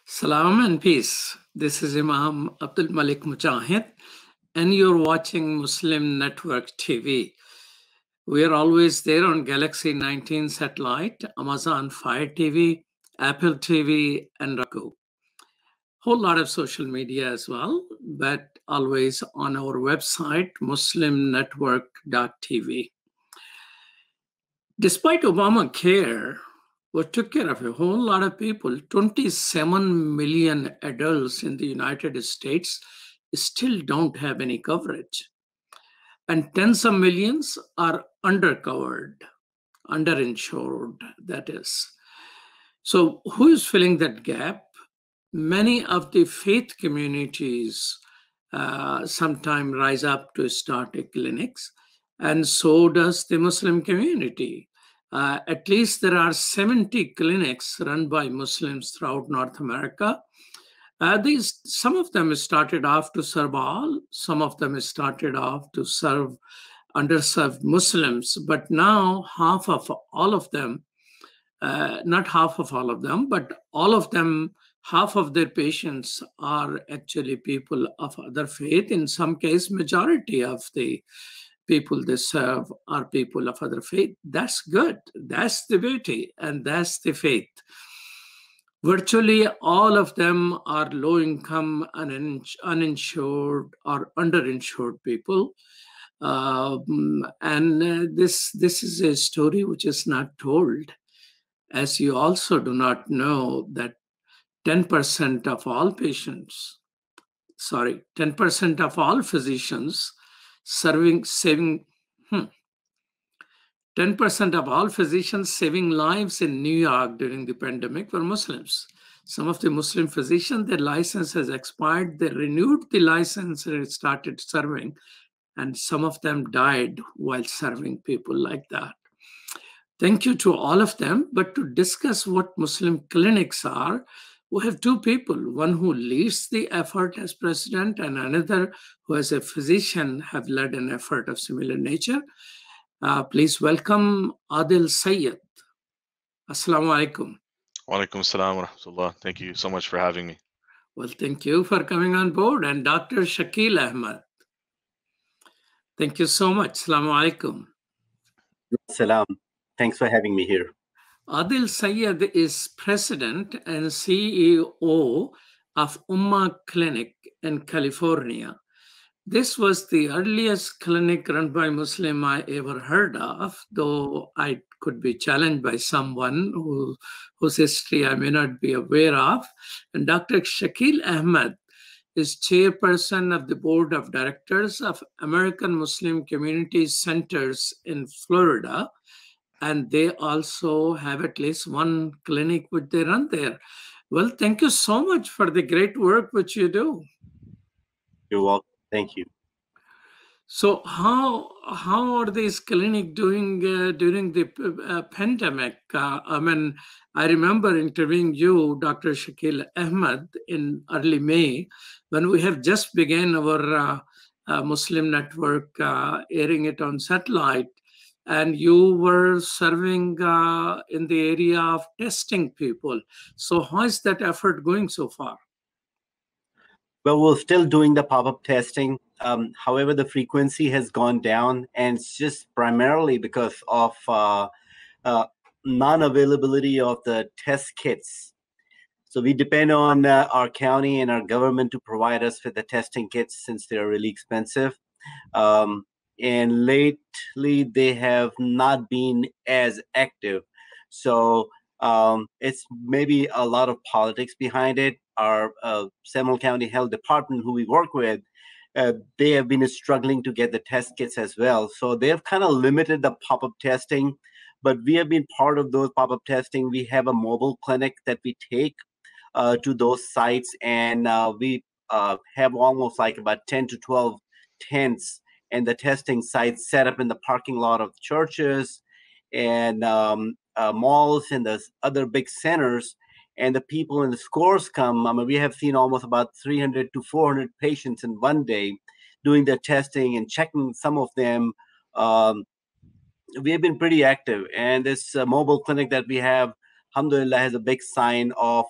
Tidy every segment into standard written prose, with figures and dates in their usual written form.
Salam and peace. This is Imam Malik Mujahid, and you're watching Muslim Network TV. We are always there on Galaxy 19 satellite, Amazon Fire TV, Apple TV, and Roku. Whole lot of social media as well, but always on our website, muslimnetwork.tv. Despite Obamacare, which took care of a whole lot of people, 27 million adults in the United States still don't have any coverage. And tens of millions are undercovered, underinsured, that is. So who is filling that gap? Many of the faith communities sometimes rise up to start clinics, and so does the Muslim community. At least there are 70 clinics run by Muslims throughout North America. Some of them started off to serve all, some of them started off to serve underserved Muslims, but now half of all of them, not half of all of them, but all of them, half of their patients are actually people of other faith. In some case, majority of the people they serve are people of other faith. That's good. That's the beauty, and that's the faith. Virtually all of them are low-income, uninsured, or underinsured people. This is a story which is not told, as you also do not know that 10% of all patients, 10% of all physicians 10% of all physicians saving lives in New York during the pandemic were Muslims. Some of the Muslim physicians, their license has expired. They renewed the license and started serving. And some of them died while serving people like that. Thank you to all of them. But to discuss what Muslim clinics are, we have two people, one who leads the effort as president and another who as a physician have led an effort of similar nature. Please welcome Adil Sayyed. Assalamu alaikum. Wa alaikum assalam wa rahmatullah. Thank you so much for having me. Well, thank you for coming on board. And Dr. Shakil Ahmed. Thank you so much. Assalamu alaikum. Salam. Thanks for having me here. Adil Sayyed is president and CEO of Ummah Clinic in California. This was the earliest clinic run by Muslim I ever heard of, though I could be challenged by someone whose history I may not be aware of. And Dr. Shakil Ahmed is chairperson of the board of directors of American Muslim Community Centers in Florida. And they also have at least one clinic which they run there. Well, thank you so much for the great work which you do. You're welcome. Thank you. So how are these clinics doing during the pandemic? I remember interviewing you, Dr. Shakil Ahmed, in early May, when we have just begun our Muslim network, airing it on satellite, and you were serving in the area of testing people. So how is that effort going so far? Well, we're still doing the pop-up testing. However, the frequency has gone down, and it's just primarily because of non-availability of the test kits. So we depend on our county and our government to provide us with the testing kits since they're really expensive. And lately, they have not been as active. So it's maybe a lot of politics behind it. Our Seminole County Health Department, who we work with, they have been struggling to get the test kits as well. So they have kind of limited the pop-up testing, but we have been part of those pop-up testing. We have a mobile clinic that we take to those sites, and we have almost like about 10 to 12 tents and the testing sites set up in the parking lot of churches and malls and the other big centers. And the people in the scores come. I mean, we have seen almost about 300 to 400 patients in one day doing their testing and checking some of them. We have been pretty active. And this mobile clinic that we have alhamdulillah, has a big sign of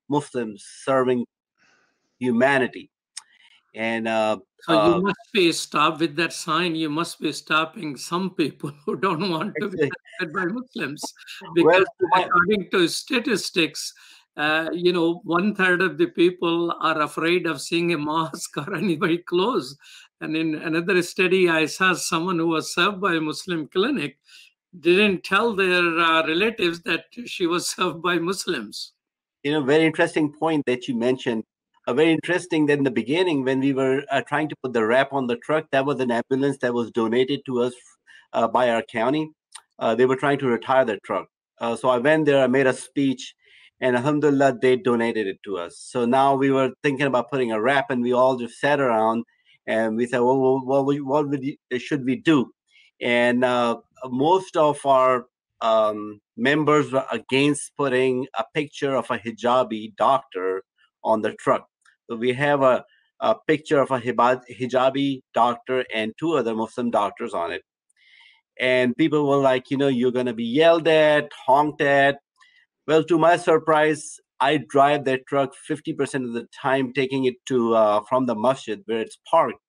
Muslims serving humanity. And so you must be stopped with that sign. You must be stopping some people who don't want to be tested by Muslims, because according to statistics, 1/3 of the people are afraid of seeing a mosque or anybody close. And in another study, I saw someone who was served by a Muslim clinic didn't tell their relatives that she was served by Muslims. Very interesting point that you mentioned. Very interesting that in the beginning, when we were trying to put the wrap on the truck, that was an ambulance that was donated to us by our county. They were trying to retire the truck. So I went there, I made a speech, and alhamdulillah, they donated it to us. So now we were thinking about putting a wrap, and we all just sat around and we said, well, what should we do? And most of our members were against putting a picture of a hijabi doctor on the truck. So we have a picture of a hijabi doctor and 2 other Muslim doctors on it. And people were like, you're going to be yelled at, honked at. Well, to my surprise, I drive that truck 50% of the time, taking it to from the masjid where it's parked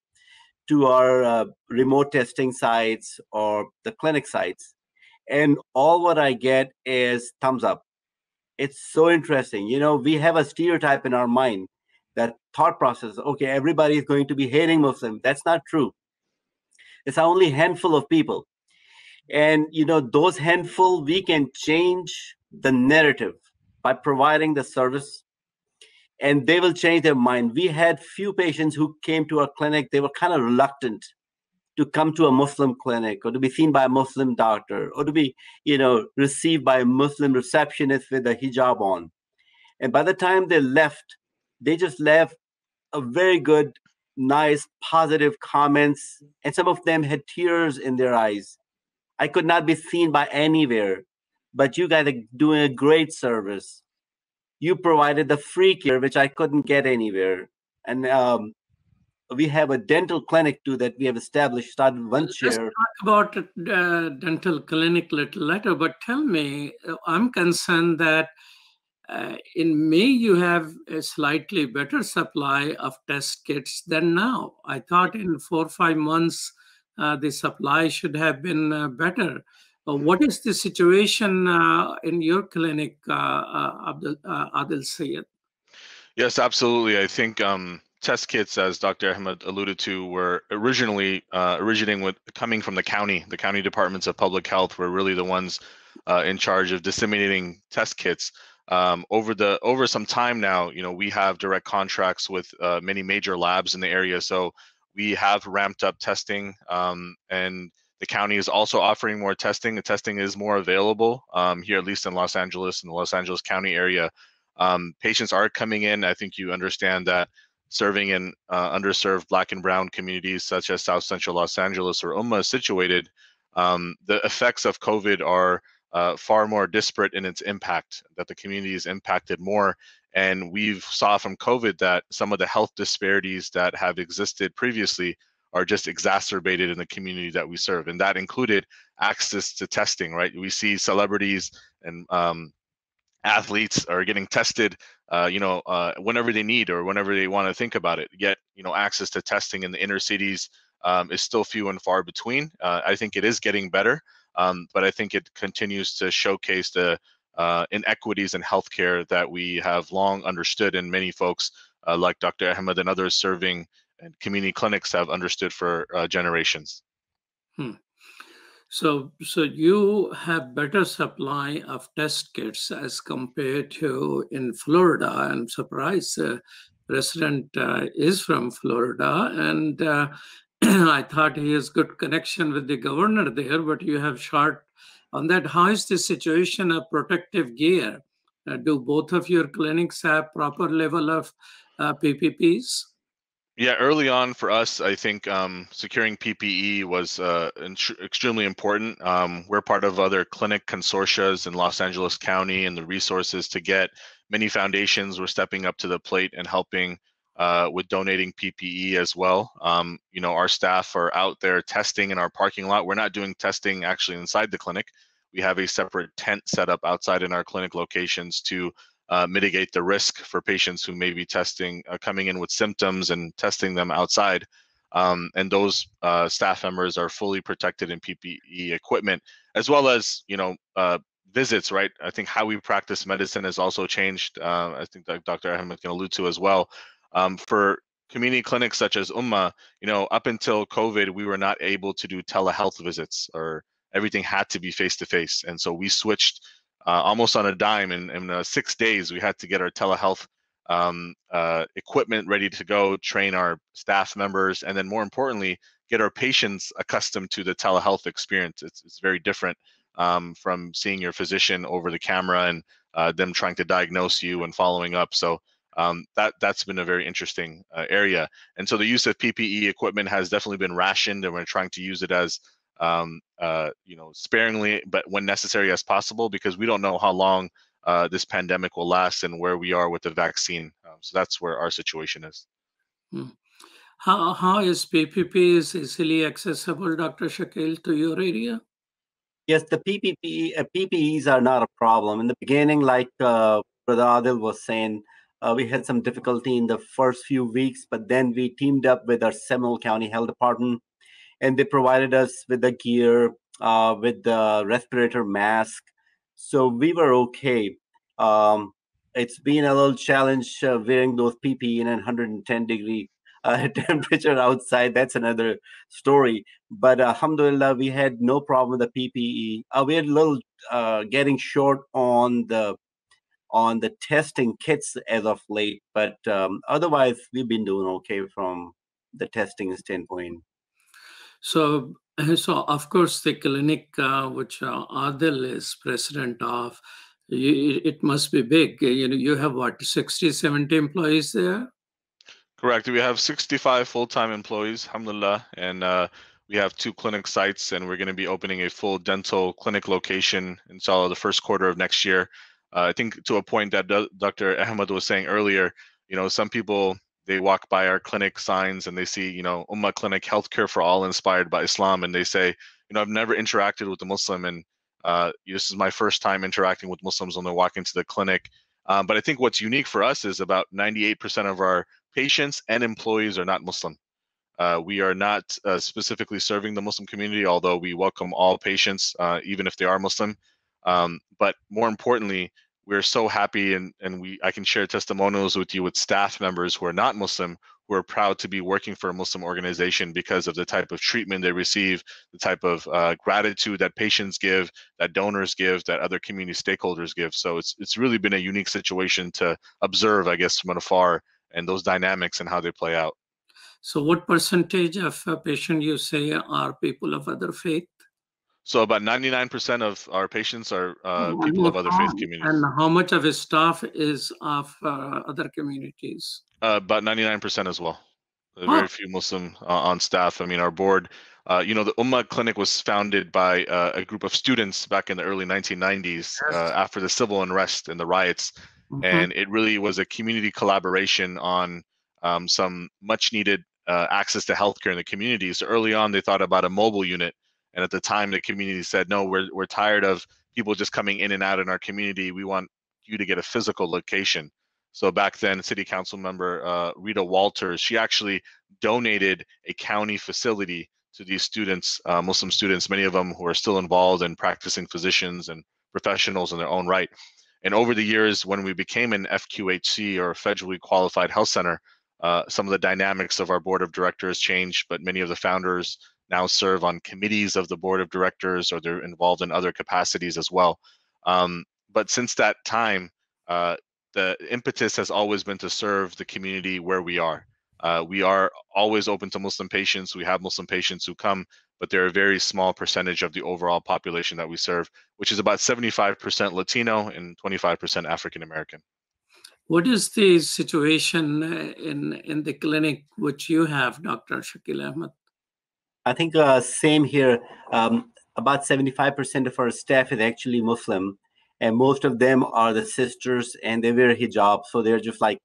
to our remote testing sites or the clinic sites. And all what I get is thumbs up. It's so interesting. We have a stereotype in our mind, that thought process, okay, everybody is going to be hating Muslim. That's not true. It's only a handful of people. And, those handful, we can change the narrative by providing the service, and they will change their mind. We had few patients who came to our clinic. They were kind of reluctant to come to a Muslim clinic or to be seen by a Muslim doctor or to be, received by a Muslim receptionist with a hijab on. And by the time they left, they just left a very good, nice, positive comments. And some of them had tears in their eyes. I could not be seen by anywhere, but you guys are doing a great service. You provided the free care, which I couldn't get anywhere. And we have a dental clinic too that we have established, started one chair. Let's talk about dental clinic a little later, but tell me, I'm concerned that in May you have a slightly better supply of test kits than now. I thought in 4 or 5 months the supply should have been better. What is the situation in your clinic, Adil Sayed? Yes, absolutely. I think test kits, as Dr. Ahmed alluded to, were originally coming from the county. The county departments of public health were really the ones in charge of disseminating test kits. Over some time now, we have direct contracts with many major labs in the area, so we have ramped up testing, and the county is also offering more testing. The testing is more available here, at least in Los Angeles, in the Los Angeles County area. Patients are coming in. I think you understand that serving in underserved Black and Brown communities such as South Central Los Angeles, where Ummah is situated, the effects of COVID are far more disparate in its impact, that the community is impacted more. And we've saw from COVID that some of the health disparities that have existed previously are just exacerbated in the community that we serve. And that included access to testing, right? We see celebrities and athletes are getting tested, whenever they need or whenever they want to think about it. Yet, access to testing in the inner cities is still few and far between. I think it is getting better, but I think it continues to showcase the inequities in healthcare that we have long understood, and many folks like Dr. Ahmed and others serving and community clinics have understood for generations. So you have better supply of test kits as compared to in Florida. I'm surprised President is from Florida, and I thought he has good connection with the governor there, but you have short on that. How is the situation of protective gear? Do both of your clinics have proper level of PPPs? Yeah, early on for us, I think securing PPE was extremely important. We're part of other clinic consortia in Los Angeles County, and the resources to get many foundations were stepping up to the plate and helping with donating PPE as well. Our staff are out there testing in our parking lot. We're not doing testing actually inside the clinic. we have a separate tent set up outside in our clinic locations to mitigate the risk for patients who may be coming in with symptoms and testing them outside. And those staff members are fully protected in PPE equipment, as well as, visits, right? I think how we practice medicine has also changed. I think that Dr. Ahmed can allude to as well. For community clinics such as Ummah, up until COVID, we were not able to do telehealth visits, or everything had to be face-to-face. And so we switched almost on a dime. In 6 days, we had to get our telehealth equipment ready to go, train our staff members, and then more importantly, get our patients accustomed to the telehealth experience. It's very different from seeing your physician over the camera and them trying to diagnose you and following up. So that's been a very interesting area. And so the use of PPE equipment has definitely been rationed, and we're trying to use it as sparingly, but when necessary as possible, because we don't know how long this pandemic will last and where we are with the vaccine. So that's where our situation is. How is PPE is easily accessible, Dr. Shakil, to your area? Yes, the PPEs are not a problem. In the beginning, like Brother Adil was saying, we had some difficulty in the first few weeks, but then we teamed up with our Seminole County Health Department, and they provided us with the gear, with the respirator mask. So we were okay. It's been a little challenge wearing those PPE in 110-degree temperature outside. That's another story. But alhamdulillah, we had no problem with the PPE. We had a little getting short on the testing kits as of late, but otherwise we've been doing okay from the testing standpoint. So of course, the clinic which Adil is president of, it must be big. You have what, 60, 70 employees there? Correct. We have 65 full-time employees, alhamdulillah, and we have 2 clinic sites, and we're going to be opening a full dental clinic location, inshallah, the first quarter of next year. I think to a point that Dr. Ahmed was saying earlier, some people, they walk by our clinic signs and they see, Ummah Clinic, healthcare for all inspired by Islam, and they say, I've never interacted with a Muslim, and this is my first time interacting with Muslims when they walk into the clinic. But I think what's unique for us is about 98% of our patients and employees are not Muslim. We are not specifically serving the Muslim community, although we welcome all patients, even if they are Muslim. But more importantly, we're so happy, and I can share testimonials with you with staff members who are not Muslim, who are proud to be working for a Muslim organization because of the type of treatment they receive, the type of gratitude that patients give, that donors give, that other community stakeholders give. So it's really been a unique situation to observe, I guess, from afar, and those dynamics and how they play out. So what percentage of patients you say are people of other faith? So about 99% of our patients are people of other faith communities. And how much of his staff is of other communities? About 99% as well. Very few Muslim on staff. I mean, our board, the Ummah Clinic was founded by a group of students back in the early 1990s after the civil unrest and the riots. And it really was a community collaboration on some much needed access to healthcare in the community. So early on, they thought about a mobile unit. And at the time, the community said, no, we're tired of people just coming in and out in our community. We want you to get a physical location. So back then, City Council member Rita Walters, she actually donated a county facility to these students, Muslim students, many of them who are still involved in practicing physicians and professionals in their own right. And over the years, when we became an FQHC, or federally qualified health center, some of the dynamics of our board of directors changed, but many of the founders now serve on committees of the board of directors, or they're involved in other capacities as well. But since that time, the impetus has always been to serve the community where we are. We are always open to Muslim patients. We have Muslim patients who come, but they're a very small percentage of the overall population that we serve, which is about 75% Latino and 25% African American. What is the situation in the clinic which you have, Dr. Shakil Ahmed? I think same here. About 75% of our staff is actually Muslim, and most of them are the sisters, and they wear hijab. So they're just like,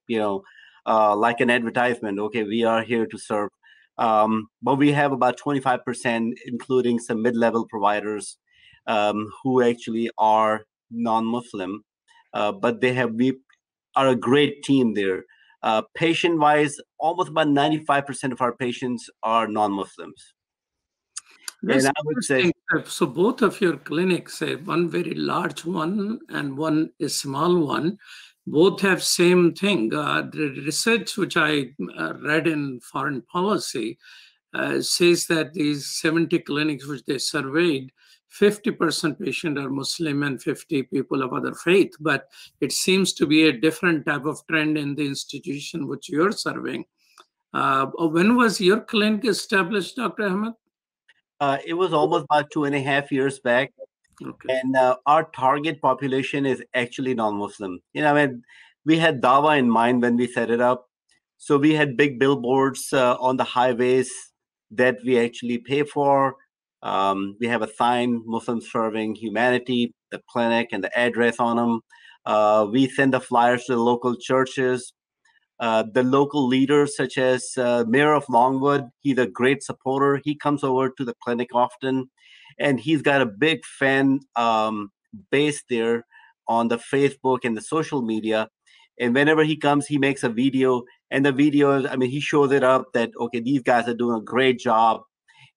like an advertisement. Okay, we are here to serve. But we have about 25%, including some mid-level providers. who actually are non-Muslim, but we are a great team there. Patient-wise, almost about 95% of our patients are non-Muslims. That's And I would say, interesting. So both of your clinics, one very large one and one a small one, both have same thing. The research which I read in Foreign Policy says that these 70 clinics which they surveyed, 50% patient are Muslim and 50 people of other faith. But it seems to be a different type of trend in the institution which you're serving. When was your clinic established, Dr. Ahmed? it was almost about 2.5 years back. Okay. And our target population is actually non-Muslim. I mean, we had Dawa in mind when we set it up. So we had big billboards on the highways that we actually pay for. We have a sign, Muslim Serving Humanity, the clinic and the address on them. We send the flyers to the local churches. The local leaders, such as Mayor of Longwood, he's a great supporter. He comes over to the clinic often, and he's got a big fan base there on the Facebook and the social media. And whenever he comes, he makes a video, and the videos, I mean, he shows it up that, okay, these guys are doing a great job.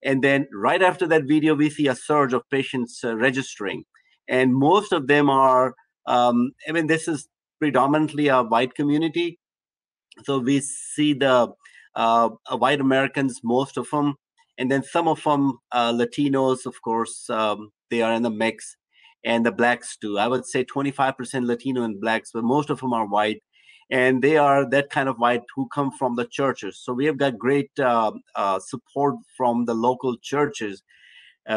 And then right after that video, we see a surge of patients registering. And most of them are, I mean, this is predominantly a white community. So we see the white Americans, most of them, and then some of them Latinos, of course, they are in the mix, and the blacks too. I would say 25% Latino and blacks, but most of them are white, and they are that kind of white who come from the churches. So we have got great support from the local churches.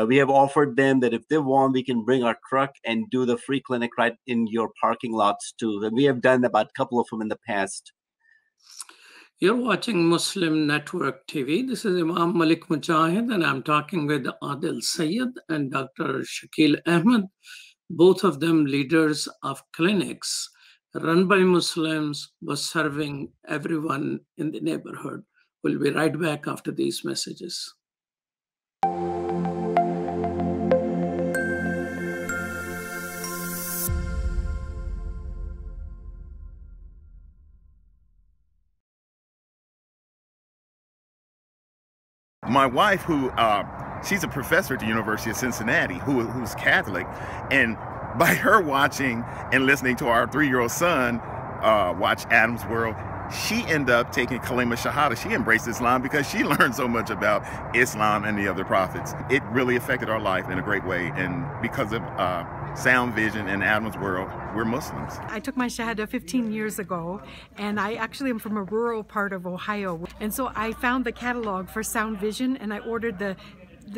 We have offered them that if they want, we can bring our truck and do the free clinic right in your parking lots too. And we have done about a couple of them in the past. You're watching Muslim Network TV. This is Imam Malik Mujahid, and I'm talking with Adil Sayed and Dr. Shakil Ahmed, both of them leaders of clinics run by Muslims, but serving everyone in the neighborhood. We'll be right back after these messages. My wife, she's a professor at the University of Cincinnati, who's Catholic, and by her watching and listening to our 3-year-old son watch Adam's World, she ended up taking Kalima Shahada. She embraced Islam because she learned so much about Islam and the other prophets. It really affected our life in a great way, and because of Sound Vision and Adam's World, we're Muslims. I took my Shahada 15 years ago, and I actually am from a rural part of Ohio. And so I found the catalog for Sound Vision, and I ordered the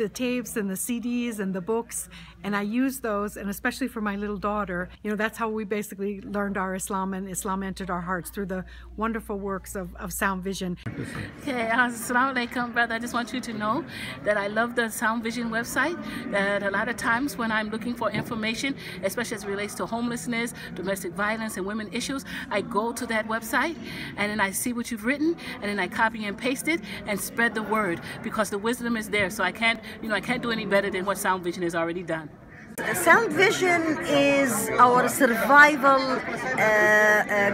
tapes and the CDs and the books, and I used those, and especially for my little daughter, that's how we basically learned our Islam, and Islam entered our hearts through the wonderful works of Sound Vision. Okay, assalamu alaikum, brother. I just want you to know that I love the Sound Vision website, that a lot of times when I'm looking for information, especially as it relates to homelessness, domestic violence, and women issues, I go to that website, and then I see what you've written, and then I copy and paste it and spread the word, because the wisdom is there. So I can't do any better than what Sound Vision has already done. Sound Vision is our survival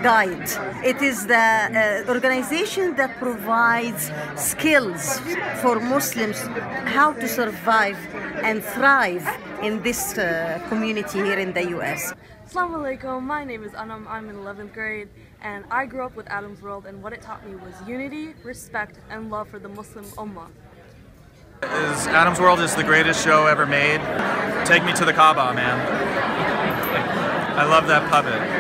guide. It is the organization that provides skills for Muslims how to survive and thrive in this community here in the U.S. Assalamu alaikum, my name is Anam, I'm in 11th grade, and I grew up with Adam's World, and what it taught me was unity, respect, and love for the Muslim Ummah. Adam's World is the greatest show ever made. Take me to the Kaaba, man. I love that puppet.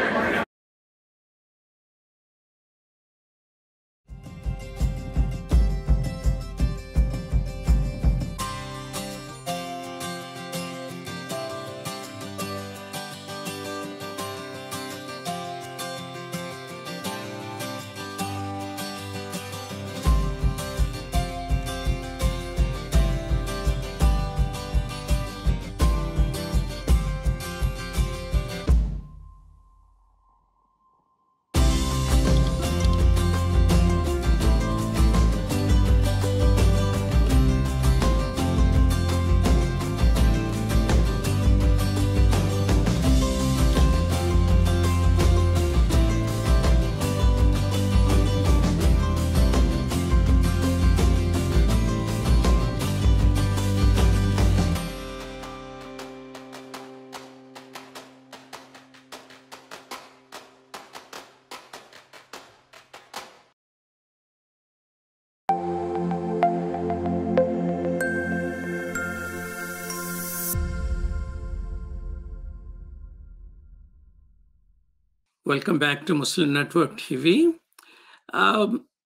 Welcome back to Muslim Network TV.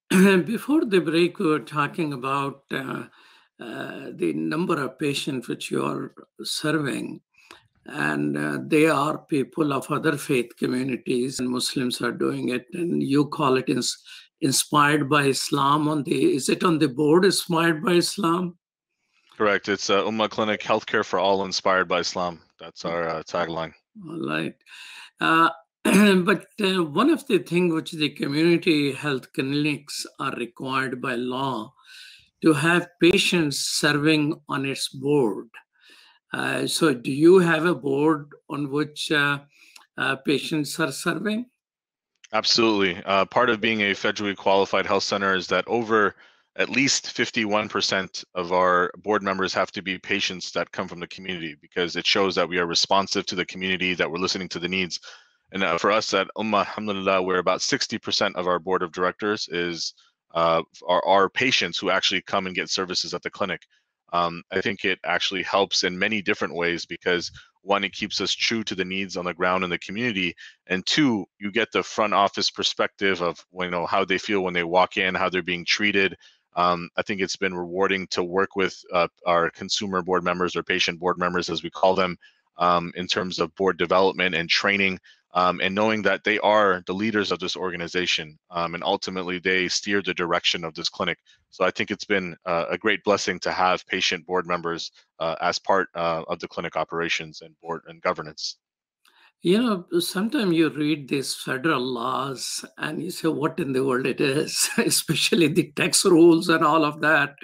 Before the break, we were talking about the number of patients which you are serving. And they are people of other faith communities, and Muslims are doing it. And you call it inspired by Islam. Is it on the board, inspired by Islam? Correct. It's Ummah Clinic, Healthcare for All, inspired by Islam. That's our tagline. All right. But one of the things which the community health clinics are required by law to have patients serving on its board. So do you have a board on which patients are serving? Absolutely. Part of being a federally qualified health center is that over at least 51% of our board members have to be patients that come from the community, because it shows that we are responsive to the community, that we're listening to the needs. And for us at Ummah, alhamdulillah, we're about 60% of our board of directors are patients who actually come and get services at the clinic. I think it actually helps in many different ways, because one, it keeps us true to the needs on the ground in the community, and two, you get the front office perspective of how they feel when they walk in, how they're being treated. I think it's been rewarding to work with our consumer board members, or patient board members as we call them, in terms of board development and training, and knowing that they are the leaders of this organization, and ultimately they steer the direction of this clinic. So I think it's been a great blessing to have patient board members as part of the clinic operations and board and governance. Sometimes you read these federal laws and you say, what in the world it is, especially the tax rules and all of that.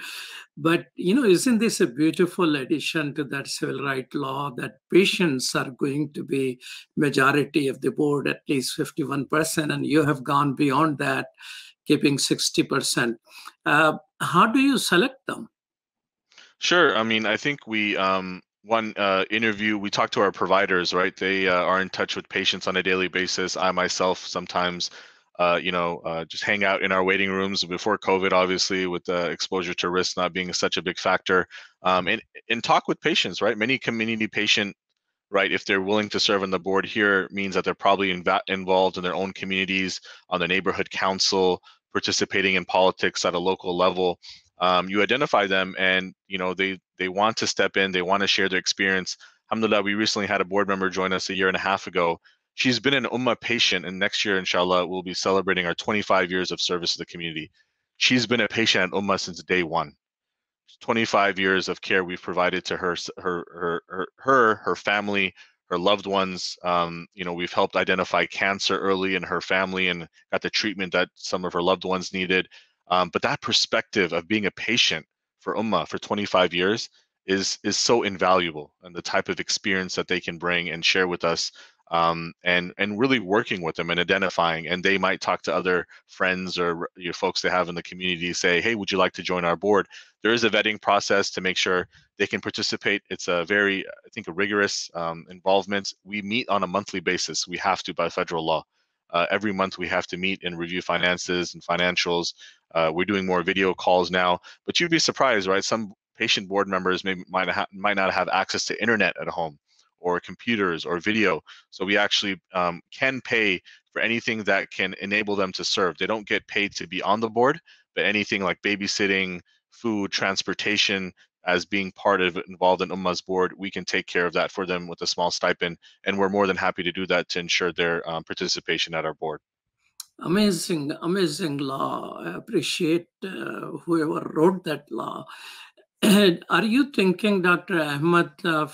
But, isn't this a beautiful addition to that civil rights law, that patients are going to be majority of the board, at least 51%, and you have gone beyond that, keeping 60%. How do you select them? Sure. I mean, I think we, one interview, we talk to our providers, right? They are in touch with patients on a daily basis. I myself sometimes just hang out in our waiting rooms before COVID, obviously, with the exposure to risk not being such a big factor, and talk with patients, right? Many community patient, right, if they're willing to serve on the board here, means that they're probably involved in their own communities, on the neighborhood council, participating in politics at a local level. You identify them, and they want to step in, they want to share their experience. Alhamdulillah, we recently had a board member join us a year and a half ago. She's been an Ummah patient, and next year, inshallah, we'll be celebrating our 25 years of service to the community. She's been a patient at Ummah since day one. 25 years of care we've provided to her family, her loved ones. We've helped identify cancer early in her family and got the treatment that some of her loved ones needed. But that perspective of being a patient for Ummah for 25 years is so invaluable, and the type of experience that they can bring and share with us, and really working with them and identifying. And they might talk to other friends or folks they have in the community, say, hey, would you like to join our board? There is a vetting process to make sure they can participate. It's a very, I think, a rigorous involvement. We meet on a monthly basis. We have to by federal law. Every month we have to meet and review finances and financials. We're doing more video calls now, but you'd be surprised, right? Some patient board members might not have access to internet at home, or computers, or video. So we actually can pay for anything that can enable them to serve. They don't get paid to be on the board, but anything like babysitting, food, transportation, as being involved in Ummah's board, we can take care of that for them with a small stipend, and we're more than happy to do that to ensure their participation at our board. Amazing law. I appreciate whoever wrote that law. Are you thinking, Dr. Ahmed,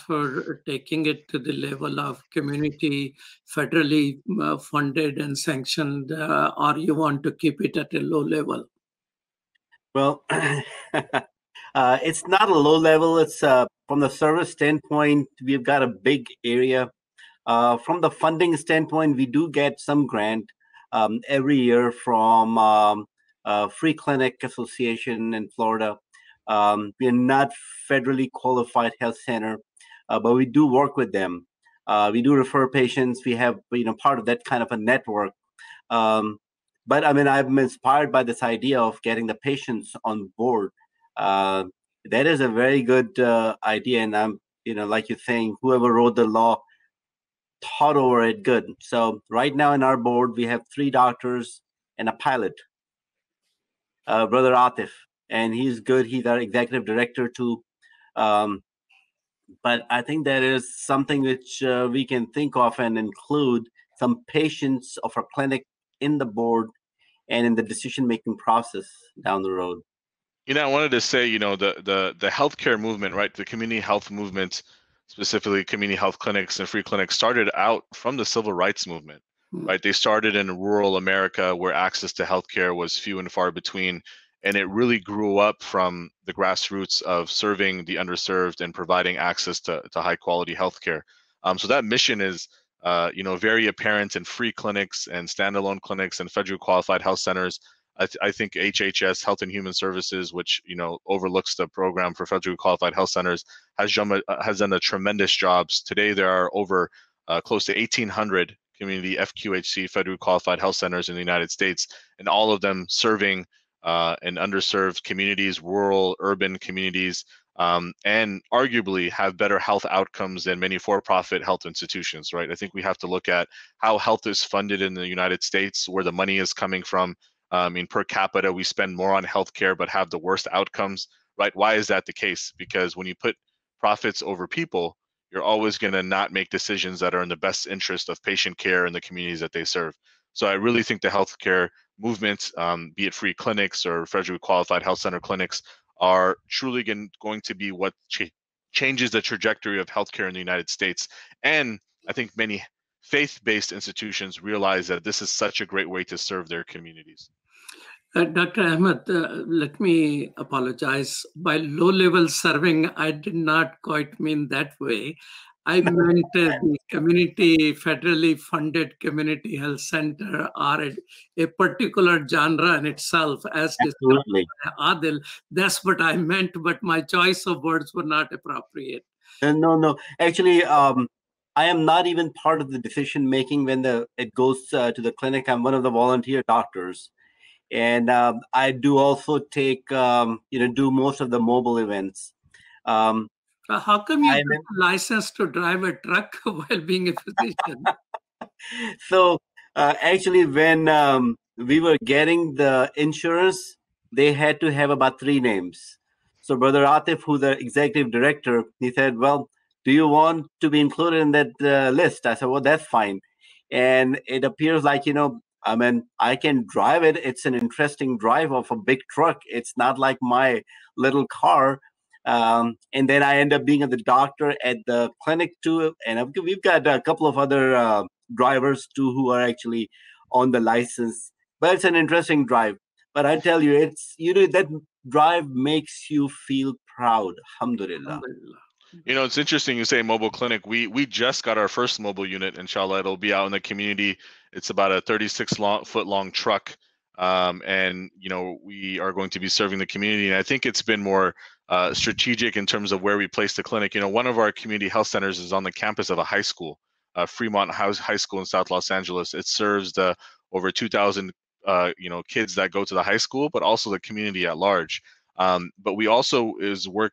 for taking it to the level of community, federally funded and sanctioned, or you want to keep it at a low level? Well, it's not a low level. It's from the service standpoint, we've got a big area. From the funding standpoint, we do get some grant every year from Free Clinic Association in Florida. We are not federally qualified health center, but we do work with them. We do refer patients. We have, part of that kind of a network. But I mean, I'm inspired by this idea of getting the patients on board. That is a very good idea. And I'm, like you're saying, whoever wrote the law thought over it good. So right now in our board, we have 3 doctors and a pilot, Brother Atif, and he's good. He's our executive director too. But I think there is something which we can think of and include some patients of our clinic in the board and in the decision-making process down the road. I wanted to say, the healthcare movement, right? The community health movement, specifically community health clinics and free clinics, started out from the civil rights movement, right? They started in rural America where access to healthcare was few and far between. And it really grew up from the grassroots of serving the underserved and providing access to high quality healthcare. So that mission is, very apparent in free clinics and standalone clinics and federally qualified health centers. I think HHS, Health and Human Services, which overlooks the program for federally qualified health centers, has done a tremendous jobs. Today there are over close to 1,800 community FQHC federally qualified health centers in the United States, and all of them serving in underserved communities, rural, urban communities, and arguably have better health outcomes than many for-profit health institutions, right? I think we have to look at how health is funded in the United States, where the money is coming from. Per capita, we spend more on healthcare but have the worst outcomes, right? Why is that the case? Because when you put profits over people, you're always going to not make decisions that are in the best interest of patient care and the communities that they serve. So I really think the healthcare movement, be it free clinics or federally qualified health center clinics, are truly going to be what changes the trajectory of healthcare in the United States. And I think many faith-based institutions realize that this is such a great way to serve their communities. Dr. Ahmed, let me apologize. By low-level serving, I did not quite mean that way. I meant the community, federally funded community health center are a particular genre in itself, as described by Adil. That's what I meant, but my choice of words were not appropriate. No. Actually, I am not even part of the decision making when it goes to the clinic. I'm one of the volunteer doctors, and I do also take do most of the mobile events. How come you get a license to drive a truck while being a physician? So actually, when we were getting the insurance, they had to have about 3 names. So Brother Atif, who's the executive director, he said, well, do you want to be included in that list? I said, well, that's fine. And it appears like, I can drive it. It's an interesting drive of a big truck. It's not like my little car. And then I end up being the doctor at the clinic too. And we've got a couple of other drivers too who are actually on the license. But it's an interesting drive. But I tell you, that drive makes you feel proud. Alhamdulillah. It's interesting you say mobile clinic. We just got our first mobile unit. Inshallah, it'll be out in the community. It's about a 36-foot long truck. And we are going to be serving the community. And I think it's been more strategic in terms of where we place the clinic. One of our community health centers is on the campus of a high school, Fremont High School in South Los Angeles. It serves the over 2,000 kids that go to the high school, but also the community at large. But we also work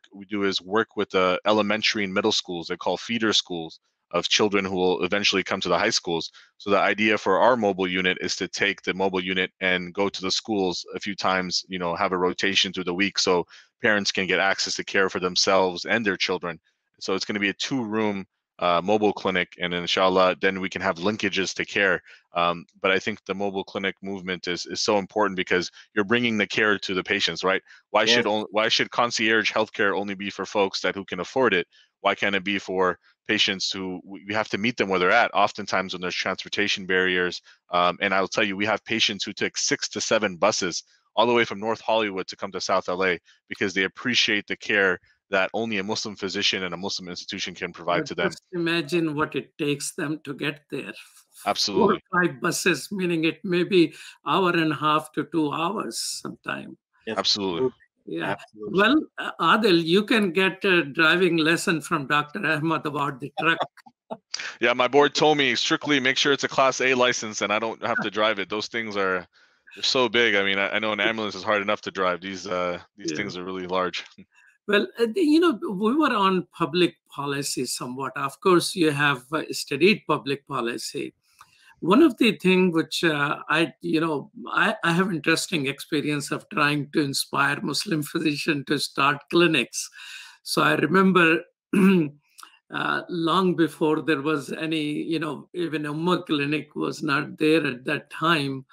with the elementary and middle schools. They call feeder schools of children who will eventually come to the high schools. So the idea for our mobile unit is to take the mobile unit and go to the schools a few times, have a rotation through the week so parents can get access to care for themselves and their children. So it's going to be a 2-room mobile clinic, and inshallah, then we can have linkages to care. But I think the mobile clinic movement is so important because you're bringing the care to the patients, right? Why should concierge healthcare only be for folks who can afford it? Why can't it be for patients who we have to meet them where they're at? Oftentimes when there's transportation barriers, and I'll tell you, we have patients who take 6 to 7 buses all the way from North Hollywood to come to South LA because they appreciate the care that only a Muslim physician and a Muslim institution can provide to them. Just imagine what it takes them to get there. Absolutely. 4 or 5 buses, meaning it may be 1.5 hours to 2 hours sometime. Yes. Absolutely. Yeah. Absolutely. Well, Adil, you can get a driving lesson from Dr. Ahmed about the truck. Yeah, my board told me strictly make sure it's a Class A license and I don't have to drive it. Those things they're so big. I mean, I know an ambulance is hard enough to drive. These things are really large. Well, we were on public policy somewhat. Of course, you have studied public policy. One of the things which I have interesting experience of trying to inspire Muslim physicians to start clinics. So I remember long before there was any, even Ummah clinic was not there at that time.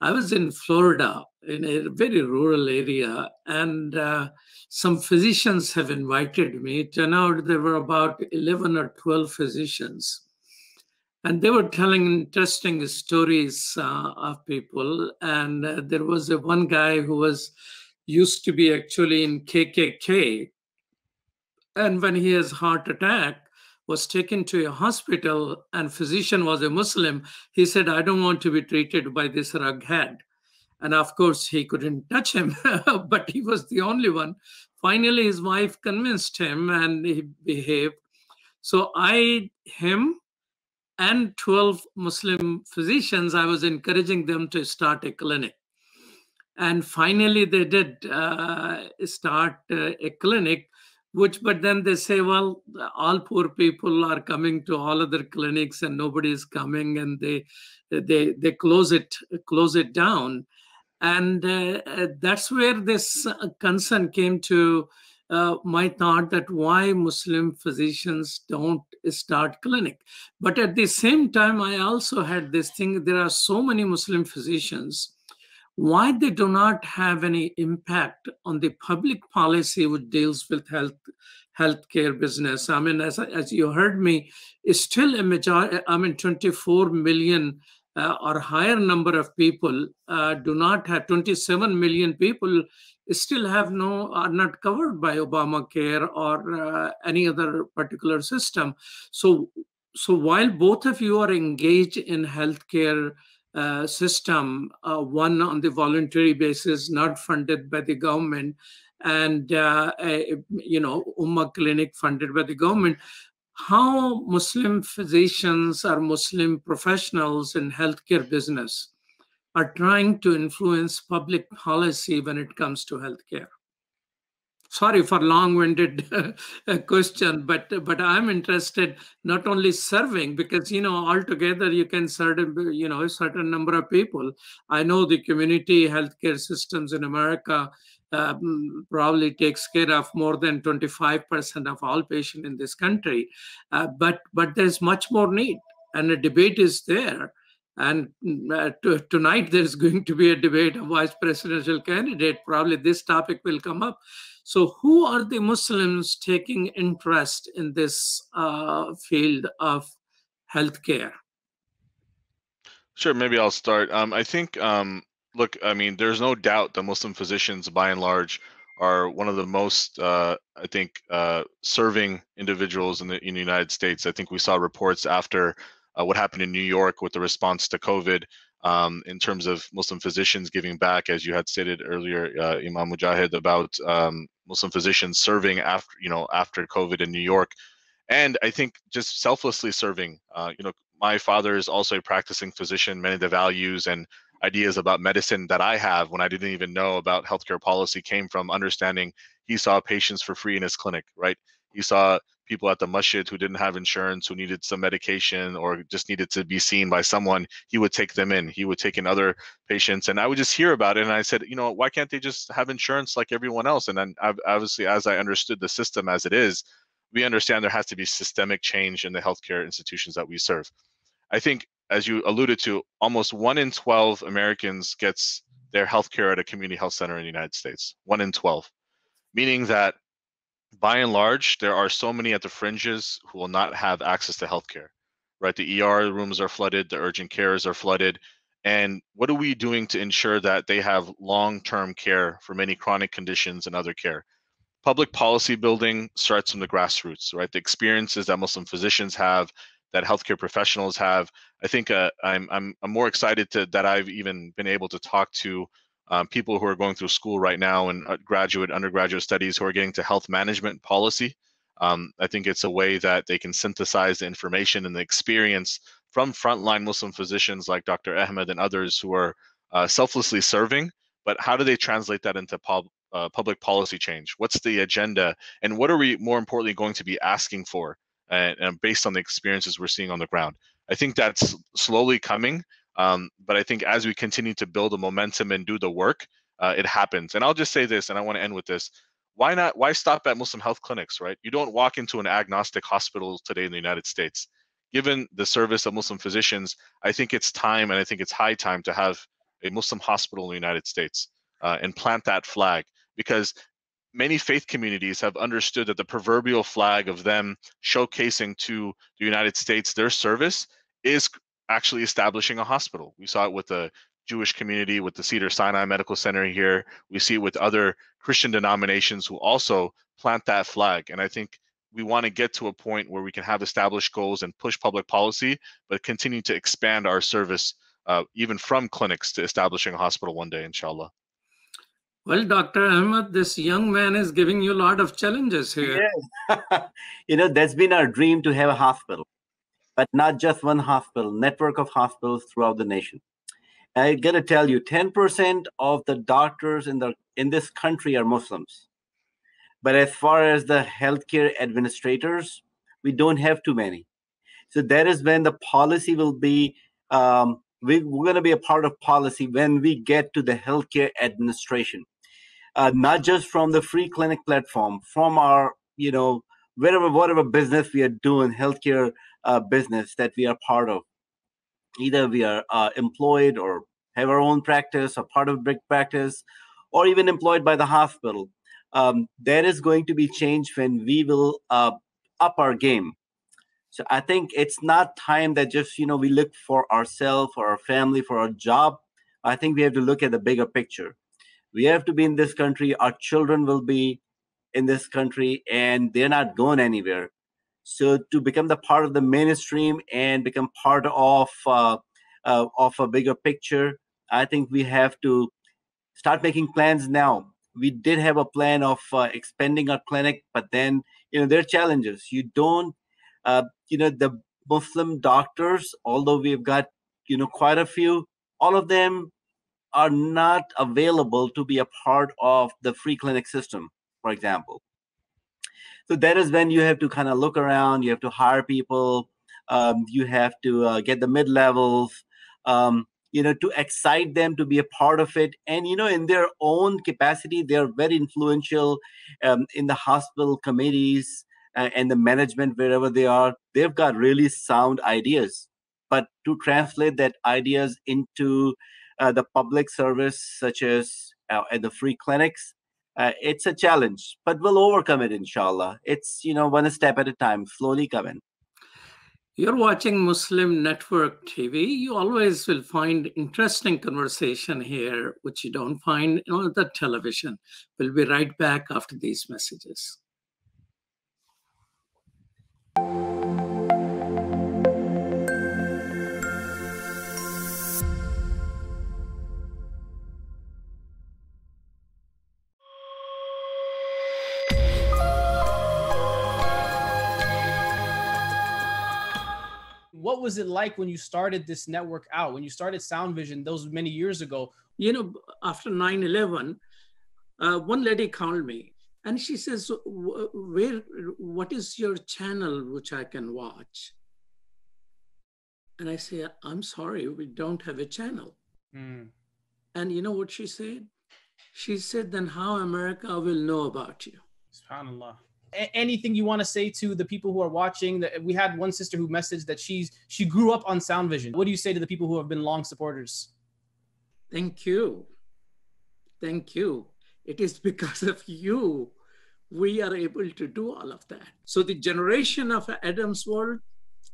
I was in Florida in a very rural area, and some physicians have invited me. It turned out there were about 11 or 12 physicians. And they were telling interesting stories of people. And there was one guy who used to be actually in KKK. And when he has heart attack, was taken to a hospital, and physician was a Muslim. He said, I don't want to be treated by this rughead. And of course, he couldn't touch him, but he was the only one. Finally, his wife convinced him and he behaved. So him and 12 Muslim physicians, I was encouraging them to start a clinic. And finally, they did start a clinic, but then they say, well, all poor people are coming to all other clinics and nobody is coming, and they close it down. And that's where this concern came to my thought, that why Muslim physicians don't start clinic. But at the same time, I also had this thing, there are so many Muslim physicians, why they do not have any impact on the public policy which deals with healthcare business. I mean, as you heard me, it's still a majority, 24 million or higher number of people do not have, 27 million people still are not covered by Obamacare or any other particular system. So while both of you are engaged in healthcare system, one on the voluntary basis, not funded by the government, and Ummah clinic funded by the government, how Muslim physicians or Muslim professionals in healthcare business are trying to influence public policy when it comes to healthcare? Sorry for long-winded question, but I'm interested not only serving, because altogether you can serve a certain number of people. I know the community healthcare systems in America probably takes care of more than 25% of all patients in this country, but there's much more need, and the debate is there. And tonight there's going to be a debate of vice presidential candidate. Probably this topic will come up. So who are the Muslims taking interest in this field of healthcare? Sure, maybe I'll start. I think, look, I mean, there's no doubt that Muslim physicians, by and large, are one of the most, I think, serving individuals in the United States. I think we saw reports after what happened in New York with the response to COVID, in terms of Muslim physicians giving back, as you had stated earlier, Imam Mujahid, about Muslim physicians serving after COVID in New York. And I think just selflessly serving. My father is also a practicing physician. Many of the values and ideas about medicine that I have when I didn't even know about healthcare policy came from understanding he saw patients for free in his clinic, right? He saw people at the masjid who didn't have insurance, who needed some medication or just needed to be seen by someone. He would take them in. He would take in other patients, and I would just hear about it. And I said, why can't they just have insurance like everyone else? And then obviously, as I understood the system as it is, we understand there has to be systemic change in the healthcare institutions that we serve. I think, as you alluded to, almost 1 in 12 Americans gets their healthcare at a community health center in the United States. 1 in 12, meaning that by and large, there are so many at the fringes who will not have access to healthcare, right? The ER rooms are flooded, the urgent cares are flooded. And what are we doing to ensure that they have long-term care for many chronic conditions and other care? Public policy building starts from the grassroots, right? The experiences that Muslim physicians have, that healthcare professionals have. I think I'm more excited that I've even been able to talk to people who are going through school right now and undergraduate studies who are getting to health management policy. I think it's a way that they can synthesize the information and the experience from frontline Muslim physicians like Dr. Ahmed and others who are selflessly serving, but how do they translate that into public policy change? What's the agenda? And what are we, more importantly, going to be asking for based on the experiences we're seeing on the ground? I think that's slowly coming, but I think as we continue to build the momentum and do the work, it happens. And I'll just say this, and I want to end with this. Why stop at Muslim health clinics, right? You don't walk into an agnostic hospital today in the United States. Given the service of Muslim physicians, I think it's time, and I think it's high time to have a Muslim hospital in the United States and plant that flag, because many faith communities have understood that the proverbial flag of them showcasing to the United States their service is actually establishing a hospital. We saw it with the Jewish community, with the Cedar Sinai Medical Center here. We see it with other Christian denominations who also plant that flag. And I think we want to get to a point where we can have established goals and push public policy, but continue to expand our service even from clinics to establishing a hospital one day, inshallah. Well, Dr. Ahmed, this young man is giving you a lot of challenges here. Yes. That's been our dream, to have a hospital, but not just one hospital, network of hospitals throughout the nation. I got to tell you, 10% of the doctors in this country are Muslims. But as far as the healthcare administrators, we don't have too many. So that is when the policy will be, we're going to be a part of policy when we get to the healthcare administration. Not just from the free clinic platform, from our, whatever business we are doing, healthcare business that we are part of. Either we are employed or have our own practice or part of a big practice, or even employed by the hospital. That is going to be changed when we will up our game. So I think it's not time that just, we look for ourselves, for our family, for our job. I think we have to look at the bigger picture. We have to be in this country. Our children will be in this country, and they're not going anywhere. So to become the part of the mainstream and become part of a bigger picture, I think we have to start making plans now. We did have a plan of expanding our clinic, but then, there are challenges. You don't, the Muslim doctors, although we've got, quite a few, all of them are not available to be a part of the free clinic system, for example. So that is when you have to kind of look around. You have to hire people. You have to get the mid-levels, to excite them to be a part of it. And, in their own capacity, they're very influential in the hospital committees and the management, wherever they are. They've got really sound ideas. But to translate that ideas into the public service, such as at the free clinics, it's a challenge, but we'll overcome it, inshallah. It's, one step at a time, slowly coming. You're watching Muslim Network TV. You always will find interesting conversation here, which you don't find on the television. We'll be right back after these messages. What was it like when you started this network out, when you started Sound Vision those many years ago? After 9/11, one lady called me and she says, what is your channel which I can watch? And I say, I'm sorry, we don't have a channel. And you know what she said? She said, then how America will know about you? SubhanAllah. Anything you want to say to the people who are watching? We had one sister who messaged that she grew up on Sound Vision. What do you say to the people who have been long supporters? Thank you. Thank you. It is because of you we are able to do all of that. So the generation of Adam's world,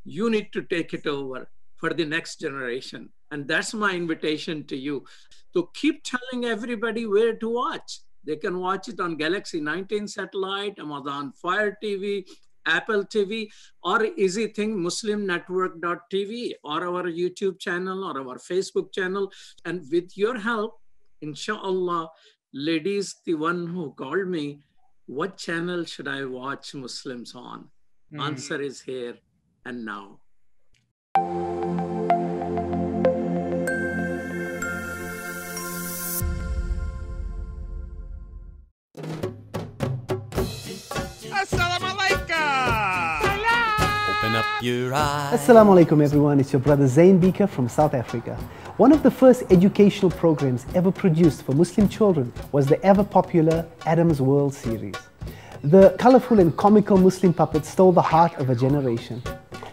you need to take it over for the next generation. And that's my invitation to you. So keep telling everybody where to watch. They can watch it on Galaxy 19 satellite, Amazon Fire TV, Apple TV, or easy thing, muslimnetwork.tv, or our YouTube channel, or our Facebook channel. And with your help, inshallah, ladies, the one who called me, what channel should I watch Muslims on? Answer is here and now. your eyes. Assalamu alaikum everyone, it's your brother Zain Bika from South Africa. One of the first educational programs ever produced for Muslim children was the ever popular Adam's World series. The colorful and comical Muslim puppets stole the heart of a generation.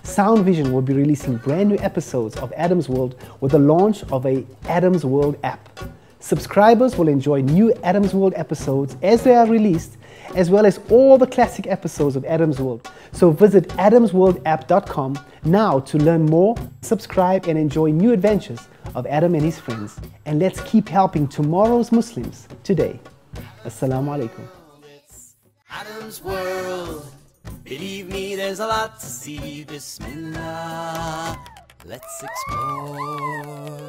Sound Vision will be releasing brand new episodes of Adam's World with the launch of a Adam's World app. Subscribers will enjoy new Adam's World episodes as they are released, as well as all the classic episodes of Adam's World. So visit adamsworldapp.com now to learn more, subscribe and enjoy new adventures of Adam and his friends. And let's keep helping tomorrow's Muslims today. Assalamu alaikum. Adam's World. Believe me, there's a lot to see. Bismillah. Let's explore.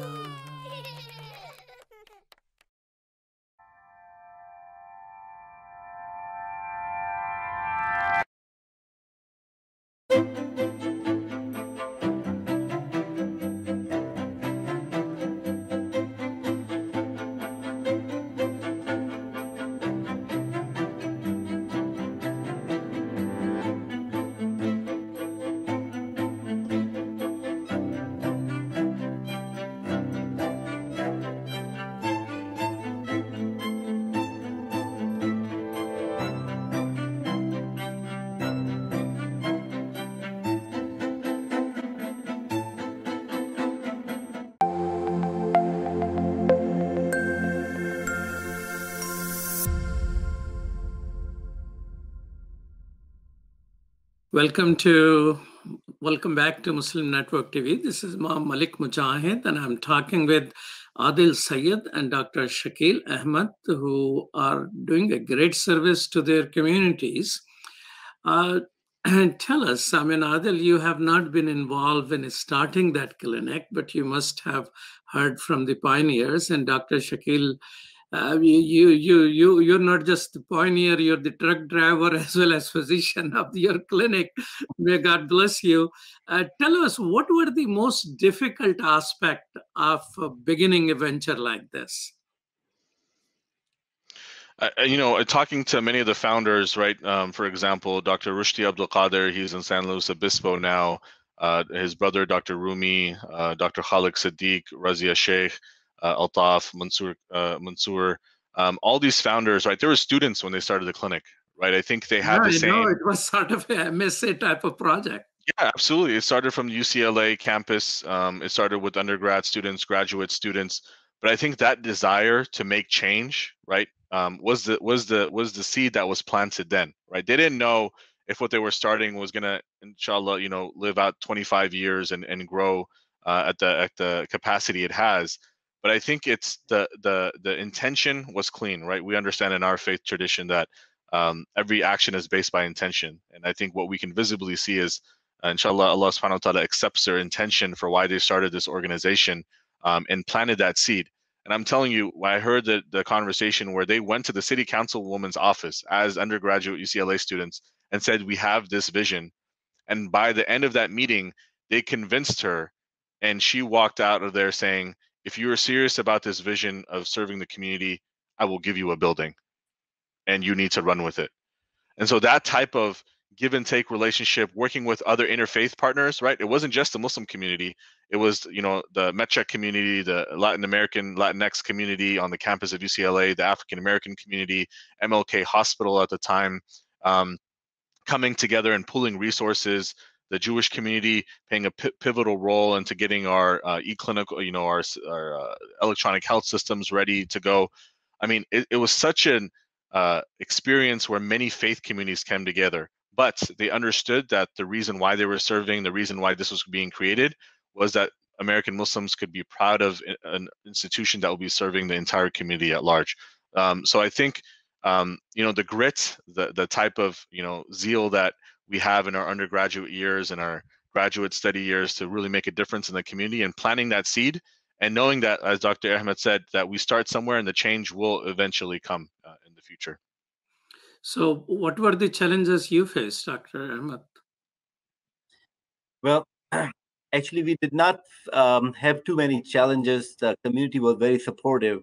Welcome back to Muslim Network TV. This is Imam Malik Mujahid, and I'm talking with Adil Sayed and Dr. Shakil Ahmed, who are doing a great service to their communities. And tell us, I mean, Adil, you have not been involved in starting that clinic, but you must have heard from the pioneers. And Dr. Shakil, you're not just the pioneer, you're the truck driver as well as physician of your clinic. May God bless you. Tell us, what were the most difficult aspect of beginning a venture like this? Talking to many of the founders, right? For example, Dr. Rushdi Abdul Qadir, he's in San Luis Obispo now. His brother, Dr. Rumi, Dr. Khalik Siddiq, Razia Sheikh, Altaf, Mansour, all these founders, right? They were students when they started the clinic, right? I think they had the same. No, it was sort of a MSA type of project. Yeah, absolutely. It started from the UCLA campus. It started with undergrad students, graduate students, but I think that desire to make change, right, was the seed that was planted then, right? They didn't know if what they were starting was gonna, inshallah, live out 25 years and grow at the capacity it has. But I think it's the intention was clean, right? We understand in our faith tradition that every action is based by intention, and I think what we can visibly see is, inshallah, Allah subhanahu wa ta'ala accepts their intention for why they started this organization and planted that seed. And I'm telling you, when I heard the conversation where they went to the city councilwoman's office as undergraduate UCLA students and said, we have this vision. And by the end of that meeting, they convinced her, and she walked out of there saying, if you are serious about this vision of serving the community, I will give you a building and you need to run with it. And so that type of give and take relationship, working with other interfaith partners, right? It wasn't just the Muslim community. It was, the Metchek community, the Latin American, Latinx community on the campus of UCLA, the African American community, MLK Hospital at the time, coming together and pooling resources, the Jewish community playing a pivotal role into getting our e-clinical, our electronic health systems ready to go. I mean, it was such an experience where many faith communities came together, but they understood that the reason why they were serving, the reason why this was being created, was that American Muslims could be proud of an institution that will be serving the entire community at large. So I think, the grit, the type of, zeal that we have in our undergraduate years and our graduate study years to really make a difference in the community and planting that seed and knowing that, as Dr. Ahmed said, that we start somewhere and the change will eventually come in the future. So what were the challenges you faced, Dr. Ahmed? Well, actually, we did not have too many challenges. The community was very supportive.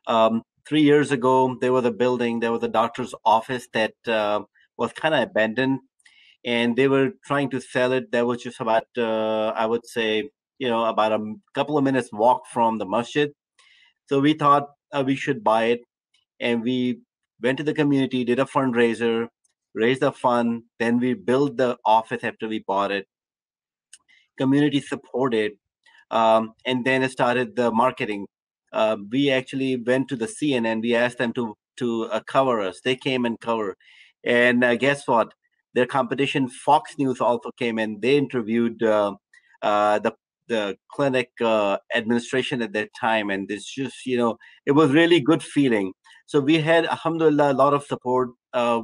3 years ago, there was a building, there was a doctor's office that was kind of abandoned. and they were trying to sell it. That was just about, I would say, about a couple of minutes walk from the masjid. So we thought we should buy it, and we went to the community, did a fundraiser, raised the fund. Then we built the office after we bought it. Community supported, and then it started the marketing. We actually went to the CNN. We asked them to cover us. They came and cover, and guess what? Their competition, Fox News, also came and they interviewed the clinic administration at that time, and it's just it was really good feeling. So we had, alhamdulillah, a lot of support.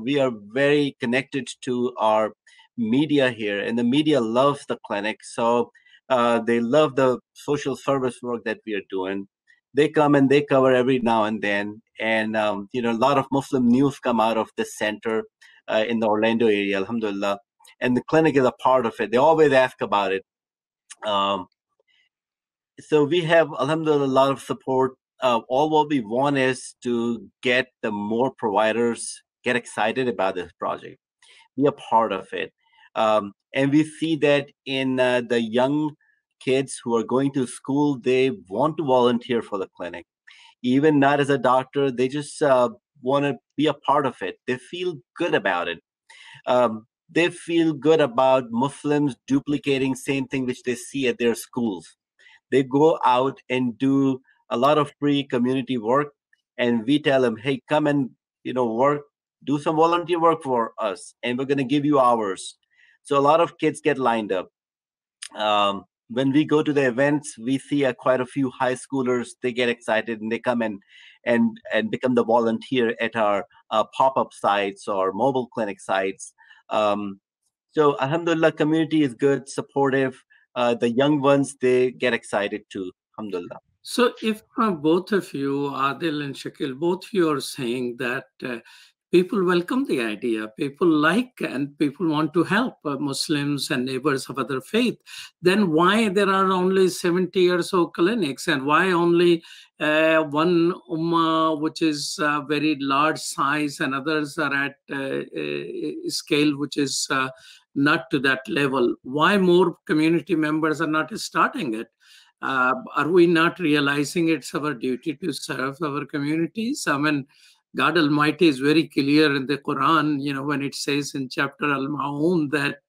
We are very connected to our media here, and the media loves the clinic. So they love the social service work that we are doing. They come and they cover every now and then, and a lot of Muslim news come out of this center in the Orlando area, alhamdulillah, and the clinic is a part of it. They always ask about it. So we have, alhamdulillah, a lot of support. All what we want is to get the more providers get excited about this project, be a part of it. And we see that in the young kids who are going to school, they want to volunteer for the clinic. Even not as a doctor, they just want to be a part of it. They feel good about it. They feel good about Muslims duplicating same thing which they see at their schools. They go out and do a lot of free community work, and we tell them, hey, come and work, do some volunteer work for us, and we're going to give you hours. So a lot of kids get lined up. When we go to the events, we see quite a few high schoolers. They get excited and they come and become the volunteer at our pop-up sites or mobile clinic sites. So alhamdulillah, community is good, supportive. The young ones, they get excited too, alhamdulillah. So if both of you, Adil and Shakil, both of you are saying that people welcome the idea, people like and people want to help Muslims and neighbors of other faith, then why there are only 70 or so clinics, and why only one ummah which is very large size and others are at a scale which is not to that level? Why more community members are not starting it? Are we not realizing it's our duty to serve our communities? I mean, God Almighty is very clear in the Quran, when it says in chapter Al-Ma'un that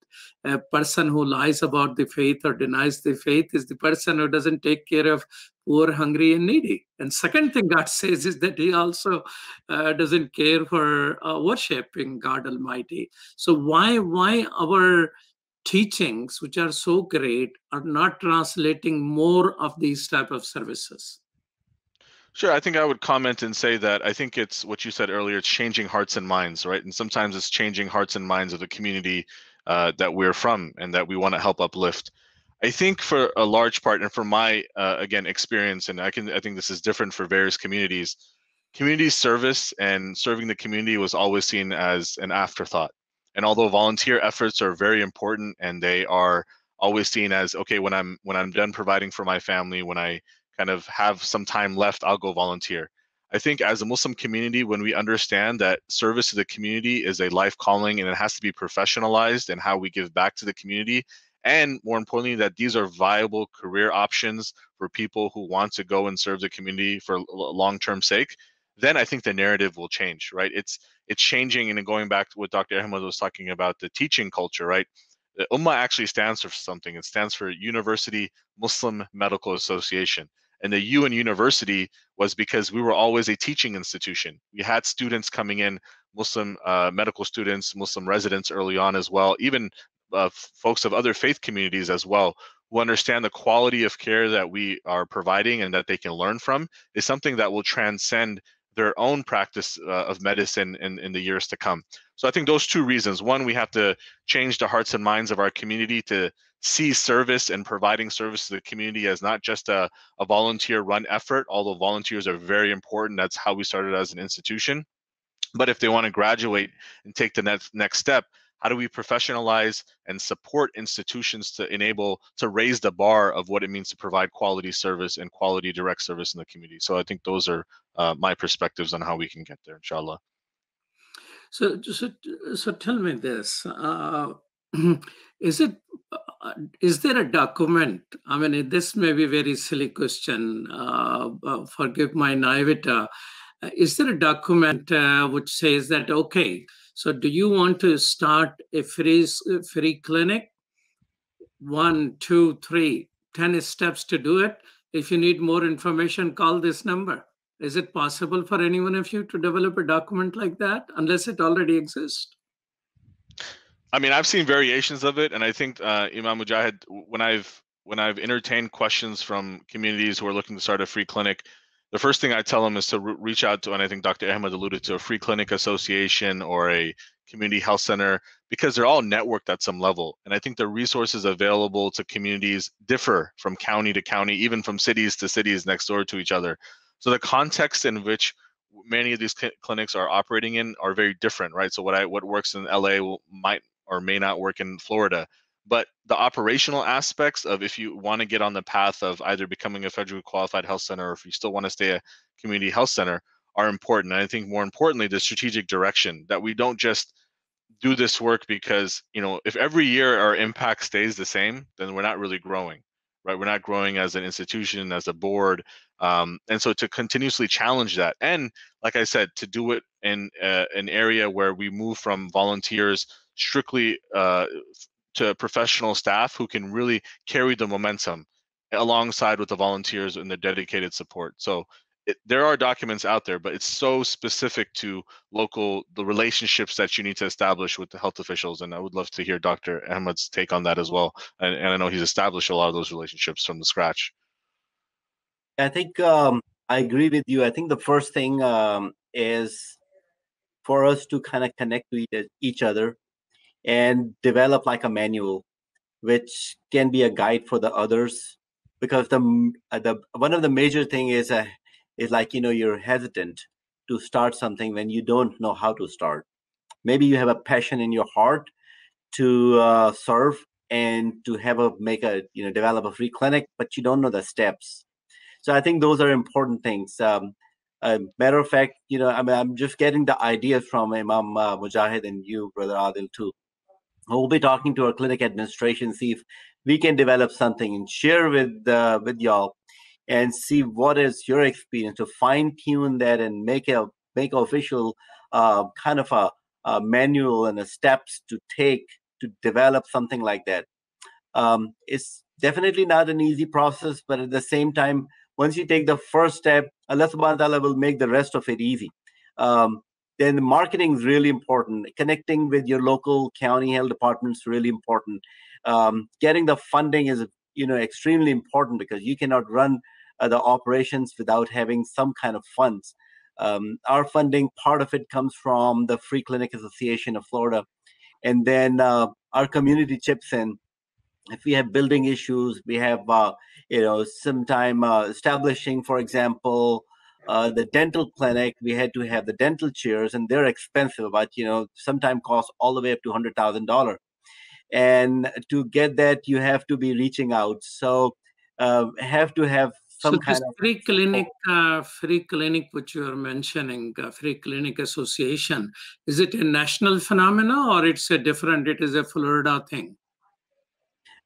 a person who lies about the faith or denies the faith is the person who doesn't take care of poor, hungry, and needy. And second thing God says is that he also doesn't care for worshiping God Almighty. So why our teachings, which are so great, are not translating more of these type of services? Sure. I think I would comment and say that I think it's what you said earlier, it's changing hearts and minds, right? And sometimes it's changing hearts and minds of the community that we're from and that we want to help uplift. I think for a large part, and from my, again, experience, and I think this is different for various communities, community service and serving the community was always seen as an afterthought. And although volunteer efforts are very important and they are always seen as, okay, when I'm done providing for my family, when I kind of have some time left, I'll go volunteer. I think as a Muslim community, when we understand that service to the community is a life calling and it has to be professionalized in how we give back to the community, and more importantly, that these are viable career options for people who want to go and serve the community for long-term sake, then I think the narrative will change, right? It's changing, and going back to what Dr. Ahmed was talking about, the teaching culture, right? The Ummah actually stands for something. It stands for University Muslim Medical Association. And the U in university was because we were always a teaching institution. We had students coming in, Muslim medical students, Muslim residents early on as well, even folks of other faith communities as well, who understand the quality of care that we are providing and that they can learn from is something that will transcend their own practice of medicine in the years to come. So I think those two reasons. One, we have to change the hearts and minds of our community to see service and providing service to the community as not just a volunteer-run effort, although volunteers are very important. That's how we started as an institution. But if they want to graduate and take the next step, how do we professionalize and support institutions to raise the bar of what it means to provide quality service and quality direct service in the community? So I think those are my perspectives on how we can get there, inshallah. So tell me this. Is it? Is there a document? I mean, this may be a very silly question. Forgive my naivete. Is there a document which says that, okay, so do you want to start a free clinic? 1, 2, 3, 10 steps to do it. If you need more information, call this number. Is it possible for any one of you to develop a document like that, unless it already exists? I mean, I've seen variations of it, and I think Imam Mujahid, when I've entertained questions from communities who are looking to start a free clinic, the first thing I tell them is to reach out to, and I think Dr. Ahmed alluded to, a free clinic association or a community health center, because they're all networked at some level. And I think the resources available to communities differ from county to county, even from cities to cities next door to each other. So the context in which many of these clinics are operating in are very different, right? So what works in LA might or may not work in Florida. But the operational aspects of, if you want to get on the path of either becoming a federally qualified health center, or if you still want to stay a community health center, are important. And I think more importantly, the strategic direction, that we don't just do this work because, if every year our impact stays the same, then we're not really growing, right? We're not growing as an institution, as a board. And so to continuously challenge that, and like I said, to do it in an area where we move from volunteers strictly to professional staff who can really carry the momentum alongside with the volunteers and their dedicated support. So there are documents out there, but it's so specific to the relationships that you need to establish with the health officials. And I would love to hear Dr. Ahmed's take on that as well. And I know he's established a lot of those relationships from the scratch. I think I agree with you. I think the first thing is for us to kind of connect to each other and develop like a manual, which can be a guide for the others. Because one of the major thing is like, you're hesitant to start something when you don't know how to start. Maybe you have a passion in your heart to serve and to develop a free clinic, but you don't know the steps. So I think those are important things. Matter of fact, I'm just getting the ideas from Imam Mujahid and you, Brother Adil, too. We'll be talking to our clinic administration, see if we can develop something and share with y'all, and see what is your experience to fine tune that and make official kind of a manual and a steps to take to develop something like that. It's definitely not an easy process, but at the same time, once you take the first step, Allah subhanahu wa ta'ala will make the rest of it easy. Then the marketing is really important. Connecting with your local county health department is really important. Getting the funding is extremely important, because you cannot run the operations without having some kind of funds. Our funding, part of it comes from the Free Clinic Association of Florida, and then our community chips in. If we have building issues, we have sometime establishing, for example, the dental clinic. We had to have the dental chairs, and they're expensive, but sometimes cost all the way up to $100,000. And to get that, you have to be reaching out. So have to have some kind of free clinic which you are mentioning, Free Clinic Association. Is it a national phenomena, or it is a Florida thing?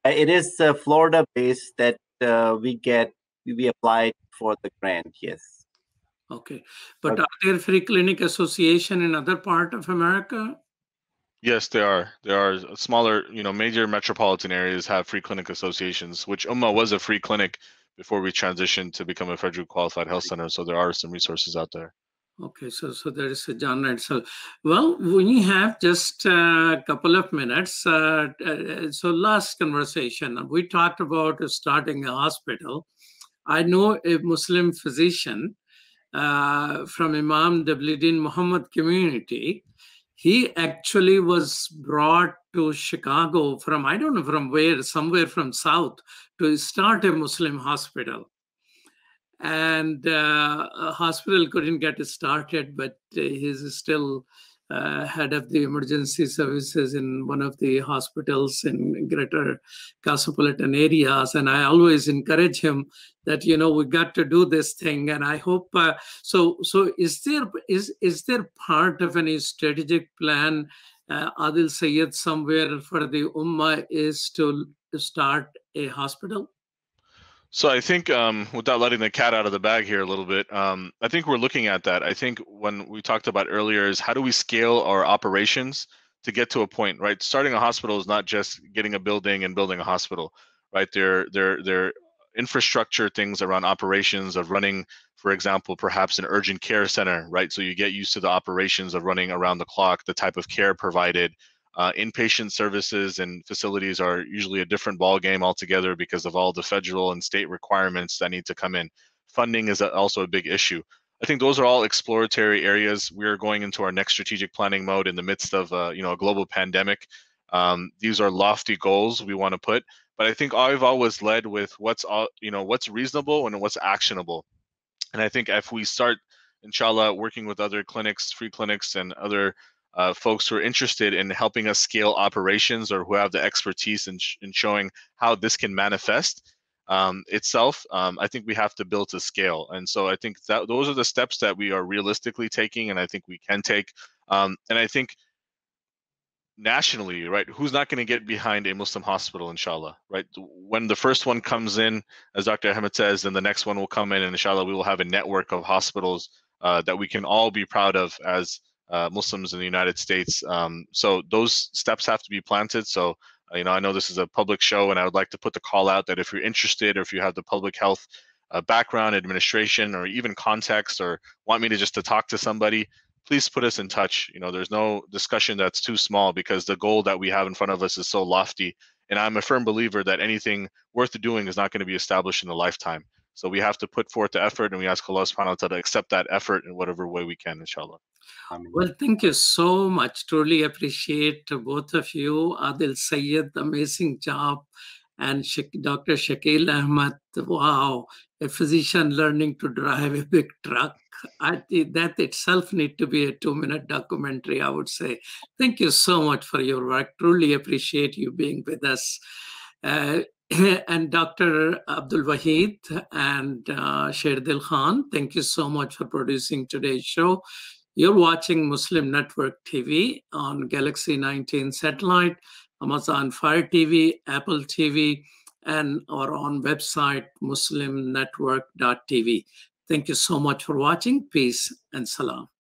It is Florida based that we applied for the grant. Yes. Okay, but are there Free Clinic Association in other part of America? Yes, there are. There are smaller, major metropolitan areas have free clinic associations, which Ummah was a free clinic before we transitioned to become a federally qualified health center. So there are some resources out there. Okay, so there is a genre itself. Well, we have just a couple of minutes. So last conversation, we talked about starting a hospital. I know a Muslim physician from Imam Dabluddin Muhammad community. He actually was brought to Chicago from, I don't know from where, somewhere from South, to start a Muslim hospital. And a hospital couldn't get started, but he's still head of the emergency services in one of the hospitals in greater cosmopolitan areas. And I always encourage him that, we got to do this thing. And I hope, so is there part of any strategic plan Adil Sayed somewhere for the Ummah is to start a hospital? So I think, without letting the cat out of the bag here a little bit, I think we're looking at that. I think when we talked about earlier is how do we scale our operations to get to a point, right? Starting a hospital is not just getting a building and building a hospital, right? There infrastructure things around operations of running, for example, perhaps an urgent care center, right? So you get used to the operations of running around the clock, the type of care provided. Inpatient services and facilities are usually a different ball game altogether because of all the federal and state requirements that need to come in. Funding is also a big issue. I think those are all exploratory areas. We are going into our next strategic planning mode in the midst of a global pandemic. These are lofty goals we want to put, but I think I've always led with what's reasonable and what's actionable. And I think if we start, inshallah, working with other clinics, free clinics, and other folks who are interested in helping us scale operations or who have the expertise in showing how this can manifest itself, I think we have to build to scale. And so I think that those are the steps that we are realistically taking, and I think we can take. And I think nationally, right, who's not going to get behind a Muslim hospital, inshallah, right? When the first one comes in, as Dr. Ahmed says, then the next one will come in, and inshallah, we will have a network of hospitals that we can all be proud of as Muslims in the United States. So those steps have to be planted. So, I know this is a public show, and I would like to put the call out that if you're interested, or if you have the public health background, administration, or even context, or want me to talk to somebody, please put us in touch. There's no discussion that's too small, because the goal that we have in front of us is so lofty. And I'm a firm believer that anything worth doing is not going to be established in a lifetime. So we have to put forth the effort, and we ask Allah subhanahu wa ta'ala to accept that effort in whatever way we can, inshallah. Well, thank you so much. Truly appreciate both of you. Adil Sayed, amazing job. And Dr. Shakil Ahmed, wow, a physician learning to drive a big truck. I think that itself need to be a 2-minute documentary, I would say. Thank you so much for your work. Truly appreciate you being with us. And Dr. Abdul Wahid and Sherdil Khan, thank you so much for producing today's show. You're watching Muslim Network TV on Galaxy 19 satellite, Amazon Fire TV, Apple TV, and our own website, muslimnetwork.tv. Thank you so much for watching. Peace and salam.